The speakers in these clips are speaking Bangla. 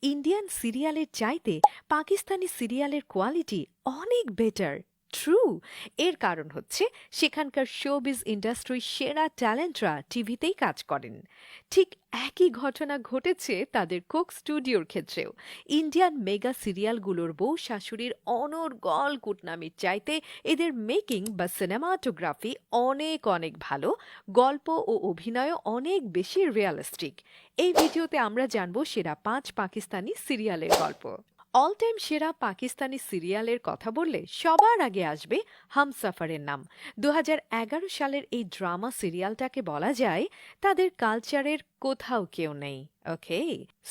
ইন্ডিয়ান সিরিয়ালের চাইতে পাকিস্তানি সিরিয়ালের কোয়ালিটি অনেক বেটার। ট্রু। এর কারণ হচ্ছে সেখানকার শোবিজ ইন্ডাস্ট্রির সেরা ট্যালেন্টরা টিভিতেই কাজ করেন। ঠিক একই ঘটনা ঘটেছে তাদের কোক স্টুডিওর ক্ষেত্রেও। ইন্ডিয়ান মেগা সিরিয়ালগুলোর বউ শাশুড়ির অনর্গল কুটনামির চাইতে এদের মেকিং বা সিনেমাটোগ্রাফি অনেক অনেক ভালো। গল্প ও অভিনয়ও অনেক বেশি রিয়ালিস্টিক। এই ভিডিওতে আমরা জানব সেরা ৫ পাকিস্তানি সিরিয়ালের গল্প। অল টাইম সেরা পাকিস্তানি সিরিয়ালের কথা বললে সবার আগে আসবে হামসফারের নাম। ২০১১ সালের এই ড্রামা সিরিয়ালটাকে বলা যায় তাদের কালচারের কোথাও কেউ নেই। ওকে।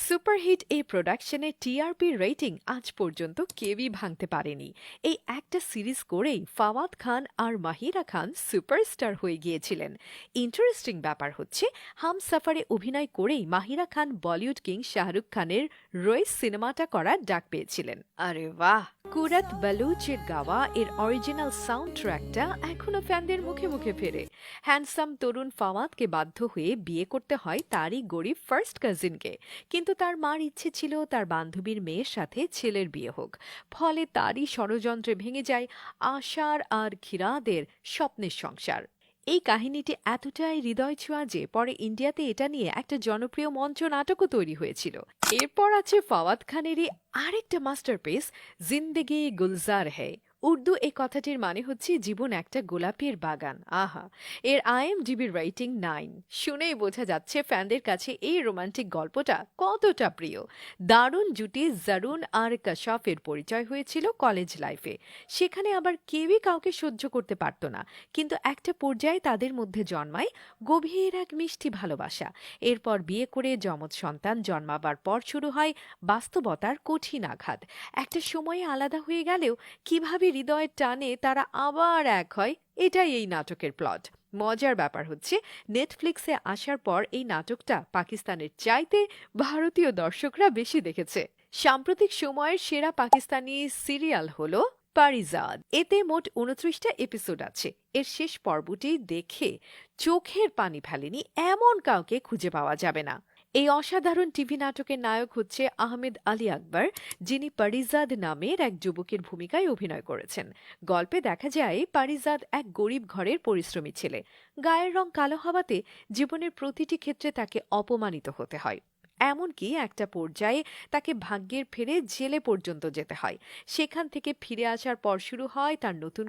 সুপারহিট এই প্রোডাকশনের টিআরপি রেটিং আজ পর্যন্ত কেউই ভাঙতে পারেনি। এই একটা সিরিজ করেই ফাওয়াদ খান আর মাহিরা খান সুপারস্টার হয়ে গিয়েছিলেন। ইন্টারেস্টিং ব্যাপার হচ্ছে হামসফারে অভিনয় করেই মাহিরা খান বলিউড কিং শাহরুখ খানের রয়েস সিনেমাটা করার ডাক পেয়েছিলেন। আরে বাহ! কুরাত বালুচের গাওয়া এর অরিজিনাল সাউন্ড ট্র্যাকটা এখনো ফ্যানদের মুখে মুখে ফেরে। হ্যান্ডসাম তরুণ ফাওয়াদকে বাধ্য হয়ে বিয়ে করতে হয় তারই গরিব ফার্স্ট কাজিনকে, কিন্তু তার মার ইচ্ছে ছিল তার বান্ধবীর মেয়ের সাথে ছেলের বিয়ে হোক। ফলে তারই ষড়যন্ত্রে ভেঙে যায় আশার আর খিরাদের স্বপ্নের সংসার। এই কাহিনীটি এতটাই হৃদয় ছোঁয়া যে পরে ইন্ডিয়াতে এটা নিয়ে একটা জনপ্রিয় মঞ্চ নাটকও তৈরি হয়েছিল। এরপর আছে ফাওয়াদ খানেরই আরেকটা মাস্টারপিস, জিন্দেগি গুলজার হ্যায়। উর্দু এই কথাটির মানে হচ্ছে জীবন একটা গোলাপের বাগান। আহা! এর আইএমডিবি রেটিং 9। শুনেই বোঝা যাচ্ছে ফ্যানদের কাছে এই রোমান্টিক গল্পটা কতটা প্রিয়। দারুণ জুটি জারুন আর কাশাফের পরিচয় হয়েছিল কলেজ লাইফে। সেখানে আবার কেউই কাউকে সহ্য করতে পারত না, কিন্তু একটা পর্যায়ে তাদের মধ্যে জন্মায় গভীর এক মিষ্টি ভালোবাসা। এরপর বিয়ে করে যমজ সন্তান জন্মাবার পর শুরু হয় বাস্তবতার কঠিন আঘাত। একটা সময়ে আলাদা হয়ে গেলেও কিভাবে হৃদয়ের টানে তারা আবার এক হয়, এটাই এই নাটকের প্লট। মজার ব্যাপার হচ্ছে নেটফ্লিক্সে আসার পর এই নাটকটা পাকিস্তানের চাইতে ভারতীয় দর্শকরা বেশি দেখেছে। সাম্প্রতিক সময়ের সেরা পাকিস্তানি সিরিয়াল হলো পারিজাদ। এতে মোট ২৯টা এপিসোড আছে। এর শেষ পর্বটি দেখে চোখের পানি ফেলেনি এমন কাউকে খুঁজে পাওয়া যাবে না। এই অসাধারণ টিভি নাটকের নায়ক হচ্ছে আহমেদ আলী আকবর, যিনি পারিজাদ নামের এক যুবকের ভূমিকায় অভিনয় করেছেন। গল্পে দেখা যায় পারিজাদ এক গরিব ঘরের পরিশ্রমী ছেলে। গায়ের রং কালো হওয়াতে জীবনের প্রতিটি ক্ষেত্রে তাকে অপমানিত হতে হয়। এমনকি একটা পর্যায়ে তাকে ভাগ্যের ফেরে জেলে পর্যন্ত যেতে হয়। সেখান থেকে ফিরে আসার পর শুরু হয় তার নতুন